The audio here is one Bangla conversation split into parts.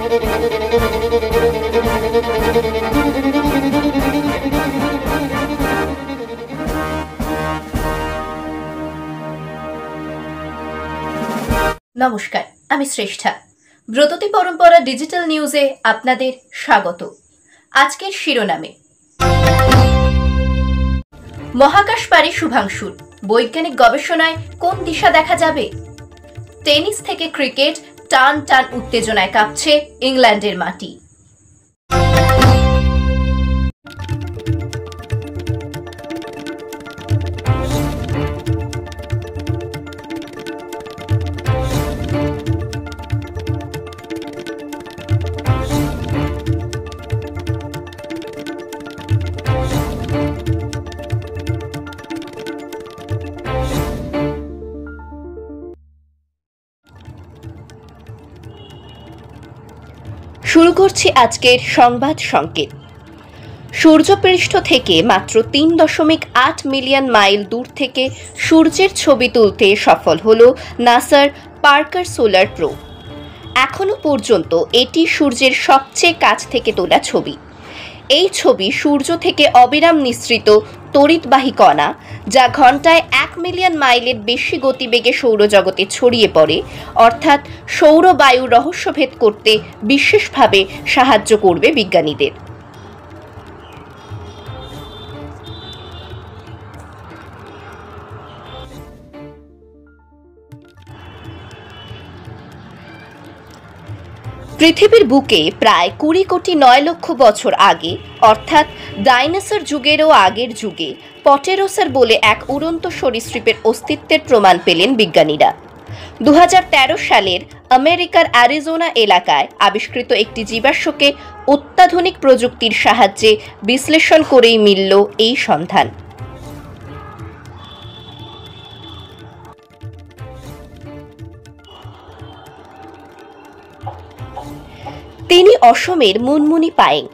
নমস্কার, আমি শ্রেষ্ঠা। ব্রততী পরম্পরা ডিজিটাল নিউজে আপনাদের স্বাগত। আজকের শিরোনামে মহাকাশ পাড়ি শুভাংশুর, বৈজ্ঞানিক গবেষণায় কোন দিশা দেখা যাবে? টেনিস থেকে ক্রিকেট, টান টান উত্তেজনায় কাঁপছে ইংল্যান্ডের মাটি। শুরু করছি আজকের সংবাদ সংকেত। সূর্যপৃষ্ঠ থেকে মাত্র 3.8 মিলিয়ন মাইল দূর থেকে সূর্যের ছবি তুলতে সফল হল নাসার পার্কার সোলার প্রোব। এখনো পর্যন্ত এটি সূর্যের সবচেয়ে কাছ থেকে তোলা ছবি। এই ছবি সূর্য থেকে অবিরাম নিঃসৃত তড়িৎবাহী কণা, যা ঘন্টায় 1 মিলিয়ন মাইলের বেশি গতিবেগে সৌরজগতে ছড়িয়ে পড়ে, অর্থাৎ সৌর বায়ুর রহস্যভেদ করতে বিশেষভাবে সাহায্য করবে বিজ্ঞানীদের। পৃথিবীর বুকে প্রায় 20 কোটি 9 লক্ষ বছর আগে, অর্থাৎ ডাইনোসর যুগেরও আগের যুগে পটেরোসার বলে এক উড়ন্ত সরীসৃপের অস্তিত্বের প্রমাণ পেলেন বিজ্ঞানীরা। 2013 সালের আমেরিকার অ্যারিজোনা এলাকায় আবিষ্কৃত একটি জীবাশ্মকে অত্যাধুনিক প্রযুক্তির সাহায্যে বিশ্লেষণ করেই মিলল এই সন্ধান। তিনি অসমের মুনমুনি পায়েং,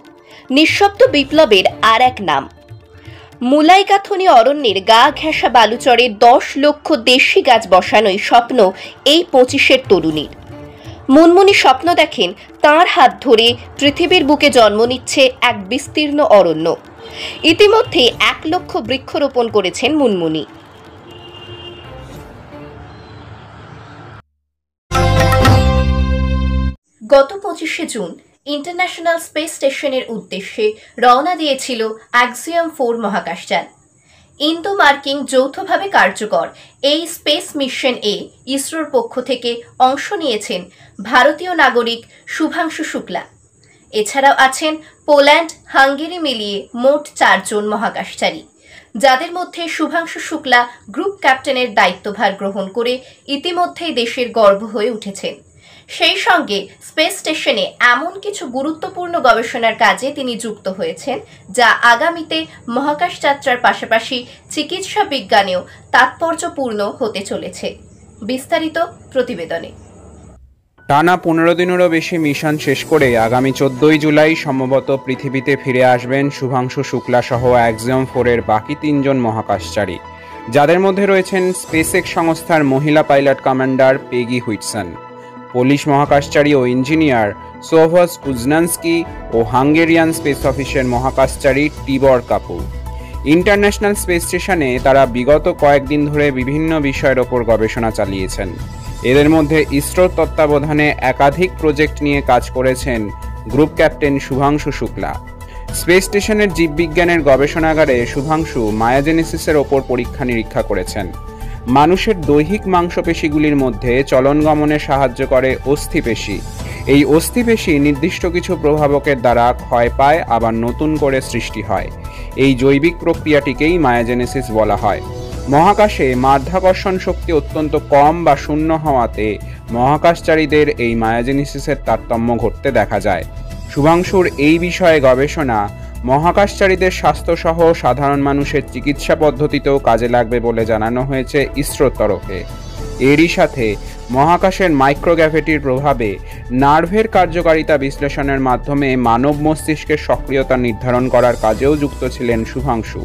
নিঃশব্দ বিপ্লবের আর এক নাম। মুলাইগাথনি অরণ্যের গা ঘেঁষা বালুচরে 10 লক্ষ দেশি গাছ বসানোই স্বপ্ন এই 25-এর তরুণীর। মুনমুনি স্বপ্ন দেখেন তাঁর হাত ধরে পৃথিবীর বুকে জন্ম নিচ্ছে এক বিস্তীর্ণ অরণ্য। ইতিমধ্যে 1 লক্ষ বৃক্ষরোপণ করেছেন মুনমুনি। গত 25শে জুন ইন্টারন্যাশনাল স্পেস স্টেশনের উদ্দেশ্যে রওনা দিয়েছিল অ্যাক্সিয়াম 4 মহাকাশযান। ইন্দো মার্কিন যৌথভাবে কার্যকর এই স্পেস মিশন এ ইসরোর পক্ষ থেকে অংশ নিয়েছেন ভারতীয় নাগরিক শুভাংশু শুক্লা। এছাড়াও আছেন পোল্যান্ড, হাঙ্গেরি মিলিয়ে মোট 4 জন মহাকাশচারী, যাদের মধ্যে শুভাংশু শুক্লা গ্রুপ ক্যাপ্টেনের দায়িত্বভার গ্রহণ করে ইতিমধ্যেই দেশের গর্ব হয়ে উঠেছেন। সেই সঙ্গে স্পেস স্টেশনে এমন কিছু গুরুত্বপূর্ণ গবেষণার কাজে তিনি যুক্ত হয়েছেন, যা আগামীতে মহাকাশ যাত্রার পাশাপাশি চিকিৎসা বিজ্ঞানেও তাৎপর্যপূর্ণ হতে চলেছে। বিস্তারিত প্রতিবেদনে। টানা 15 দিনেরও বেশি মিশন শেষ করে আগামী 14 জুলাই সম্ভবত পৃথিবীতে ফিরে আসবেন শুভাংশু শুক্লা সহ অ্যাক্সিয়াম 4-এর বাকি 3 জন মহাকাশচারী, যাদের মধ্যে রয়েছেন স্পেসএক্স সংস্থার মহিলা pilot commander Peggy Whitson, Polish মহাকাশচারী ও ইঞ্জিনিয়ার সোভাস কুজনান্সকি ও হাঙ্গেরিয়ান স্পেস অফিসের মহাকাশচারী টিবর কাপুর। ইন্টারন্যাশনাল স্পেস স্টেশনে তারা বিগত কয়েকদিন ধরে বিভিন্ন বিষয়ের ওপর গবেষণা চালিয়েছেন। এদের মধ্যে ইসরোর তত্ত্বাবধানে একাধিক প্রজেক্ট নিয়ে কাজ করেছেন group captain Shubhanshu Shukla. Space স্টেশনের জীববিজ্ঞানের গবেষণাগারে শুভাংশু মায়াজেনেসিসের ওপর পরীক্ষা নিরীক্ষা করেছেন। মানুষের দৈহিক মাংসপেশিগুলির মধ্যে চলন গমনে সাহায্য করে অস্থিপেশি। এই অস্থিপেশি নির্দিষ্ট কিছু প্রভাবকের দ্বারা ক্ষয় পায়, আবার নতুন করে সৃষ্টি হয়। এই জৈবিক প্রক্রিয়াটিকেই মায়াজেনেসিস বলা হয়। মহাকাশে মাধ্যাকর্ষণ শক্তি অত্যন্ত কম বা শূন্য হওয়াতে মহাকাশচারীদের এই মায়াজেনেসিসের তারতম্য ঘটতে দেখা যায়। শুভাংশুর এই বিষয়ে গবেষণা মহাকাশচারীদের স্বাস্থ্যসহ সাধারণ মানুষের চিকিৎসা পদ্ধতিতেও কাজে লাগবে বলে জানানো হয়েছে ইসরোর তরফে। এরই সাথে মহাকাশের মাইক্রোগ্র্যাভিটির প্রভাবে নার্ভের কার্যকারিতা বিশ্লেষণের মাধ্যমে মানব মস্তিষ্কের সক্রিয়তা নির্ধারণ করার কাজেও যুক্ত ছিলেন শুভাংশু,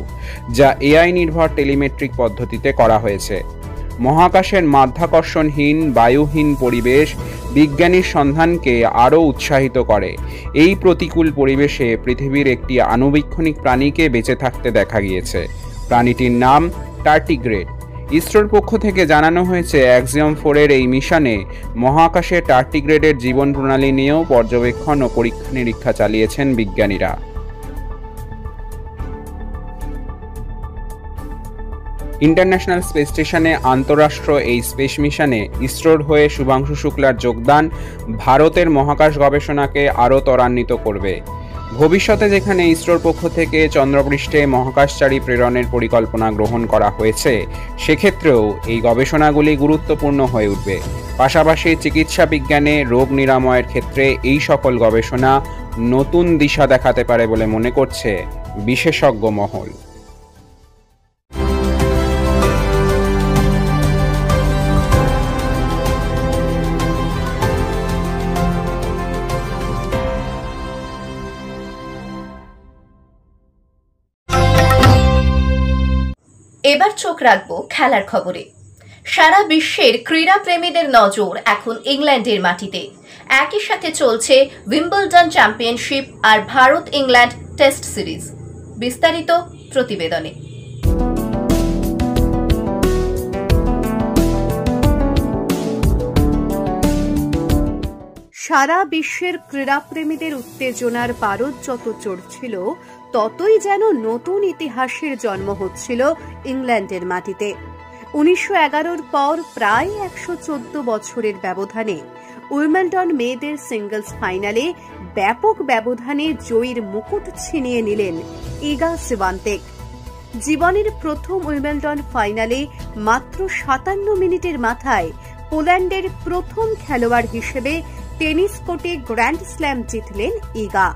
যা এআই নির্ভর টেলিমেট্রিক পদ্ধতিতে করা হয়েছে। মহাকাশের মাধ্যাকর্ষণহীন বায়ুহীন পরিবেশ বিজ্ঞানীর সন্ধানকে আরও উৎসাহিত করে। এই প্রতিকূল পরিবেশে পৃথিবীর একটি আণুবীক্ষণিক প্রাণীকে বেঁচে থাকতে দেখা গিয়েছে। প্রাণীটির নাম টার্টিগ্রেড। ইসরোর পক্ষ থেকে জানানো হয়েছে, অ্যাক্সিওম 4 এই মিশনে মহাকাশে টার্টিগ্রেডের জীবন প্রণালী নিয়েও পর্যবেক্ষণ ও পরীক্ষা নিরীক্ষা চালিয়েছেন বিজ্ঞানীরা। ইন্টারন্যাশনাল স্পেস স্টেশনে আন্তঃরাষ্ট্র এই স্পেস মিশনে ইসরোর হয়ে শুভাংশু শুক্লার যোগদান ভারতের মহাকাশ গবেষণাকে আরও ত্বরান্বিত করবে। ভবিষ্যতে যেখানে ইসরোর পক্ষ থেকে চন্দ্রপৃষ্ঠে মহাকাশচারী প্রেরণের পরিকল্পনা গ্রহণ করা হয়েছে, সেক্ষেত্রেও এই গবেষণাগুলি গুরুত্বপূর্ণ হয়ে উঠবে। পাশাপাশি চিকিৎসা বিজ্ঞানে রোগ নিরাময়ের ক্ষেত্রে এই সকল গবেষণা নতুন দিশা দেখাতে পারে বলে মনে করছে বিশেষজ্ঞ মহল। এবার চোখ রাখবো খেলার খবরে। সারা বিশ্বের ক্রীড়া প্রেমীদের নজর এখন ইংল্যান্ডের মাটিতে। একই সাথে চলছে উইম্বলডন চ্যাম্পিয়নশিপ আর ভারত ইংল্যান্ড টেস্ট সিরিজ। বিস্তারিত প্রতিবেদনে। সারা বিশ্বের ক্রীড়াপ্রেমীদের উত্তেজনার পারদ যত চড়ছিল, ততই যেন নতুন ইতিহাসের জন্ম হচ্ছিল ইংল্যান্ডের মাটিতে। 1911 পর প্রায় 114 বছরের ব্যবধানে উইম্বলডন মেয়েদের সিঙ্গলস ফাইনালে ব্যাপক ব্যবধানে জয়ীর মুকুট ছিনিয়ে নিলেন ইগা স্বিওন্তেক। জীবনের প্রথম উইম্বলডন ফাইনালে মাত্র 57 মিনিটের মাথায় পোল্যান্ডের প্রথম খেলোয়াড় হিসেবে টেনিস কোর্টে গ্র্যান্ড স্ল্যাম জিতলেন ইগা।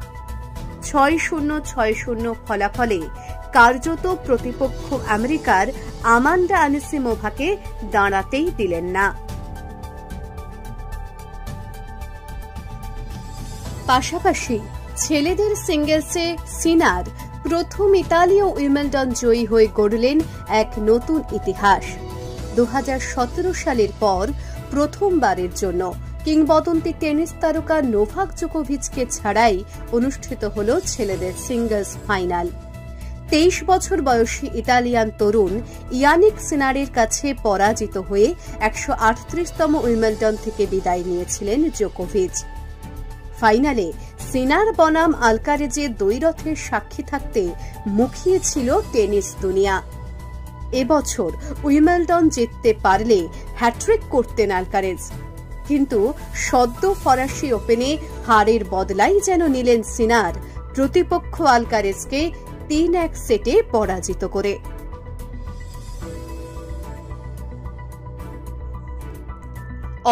6-0, 6-0 ফলাফলে কার্যত প্রতিপক্ষ আমেরিকার আমান্ডা আনিসিমোভাকে দাঁড়াতেই দিলেন না। পাশাপাশি ছেলেদের সিঙ্গেলসে সিনার প্রথম ইতালীয় উইম্বলডন জয়ী হয়ে গড়লেন এক নতুন ইতিহাস। 2017 সালের পর প্রথমবারের জন্য কিংবদন্তি টেনিস তারকা নোভাক জোকোভিচকে ছাড়াই অনুষ্ঠিত হল ছেলেদের সিঙ্গলস ফাইনাল। 23 বছর বয়সী ইতালিয়ান তরুণ ইয়ানিক সিনারের কাছে পরাজিত হয়ে 138তম উইম্বলডন থেকে বিদায় নিয়েছিলেন জোকোভিচ। ফাইনালে সিনার বনাম আলকারেজে দ্বৈরথের সাক্ষী থাকতে মুখিয়েছিল টেনিস দুনিয়া। এবছর উইম্বলডন জিততে পারলে হ্যাট্রিক করতেন আলকারেজ, কিন্তু সদ্য ফরাসি ওপেনে হারের বদলাই যেন নিলেন সিনার প্রতিপক্ষ আলকারেজকে 3-1 সেটে পরাজিত করে।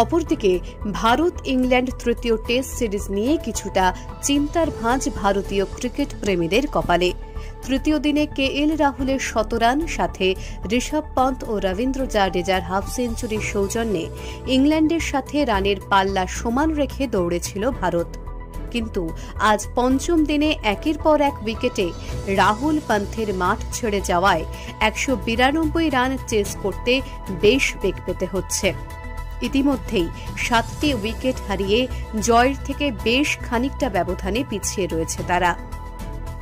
অপরদিকে ভারত ইংল্যান্ড তৃতীয় টেস্ট সিরিজ নিয়ে কিছুটা চিন্তার ভাঁজ ভারতীয় ক্রিকেট প্রেমীদের কপালে। তৃতীয় দিনে কেএল রাহুলের 100 রান, সাথে ঋষভ পন্ত ও রবীন্দ্র জাডেজার হাফ সেঞ্চুরির সৌজন্যে ইংল্যান্ডের সাথে রানের পাল্লা সমান রেখে দৌড়েছিল ভারত। কিন্তু আজ পঞ্চম দিনে একের পর এক উইকেটে রাহুল পন্থের মাঠ ছেড়ে যাওয়ায় 192 রান চেস করতে বেশ বেগ পেতে হচ্ছে। ইতিমধ্যেই 7টি উইকেট হারিয়ে জয়ের থেকে বেশ খানিকটা ব্যবধানে পিছিয়ে রয়েছে তারা।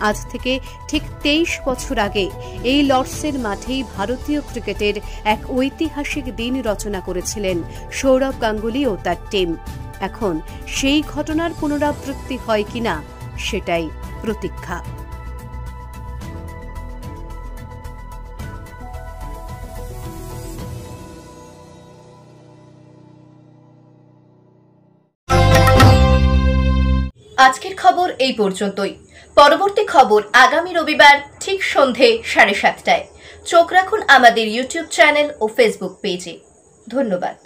আজ থেকে ঠিক 23 বছর আগে এই লর্ডসের মাঠেই ভারতীয় ক্রিকেটের এক ঐতিহাসিক দিন রচনা করেছিলেন সৌরভ গাঙ্গুলি ও তার টিম। এখন সেই ঘটনার পুনরাবৃত্তি হয় কিনা সেটাই প্রতীক্ষা। আজকের খবর এই পর্যন্তই। পরবর্তী খবর আগামী রবিবার ঠিক সন্ধে 7:30টায়। চোখ রাখুন আমাদের ইউটিউব চ্যানেল ও ফেসবুক পেজে। ধন্যবাদ।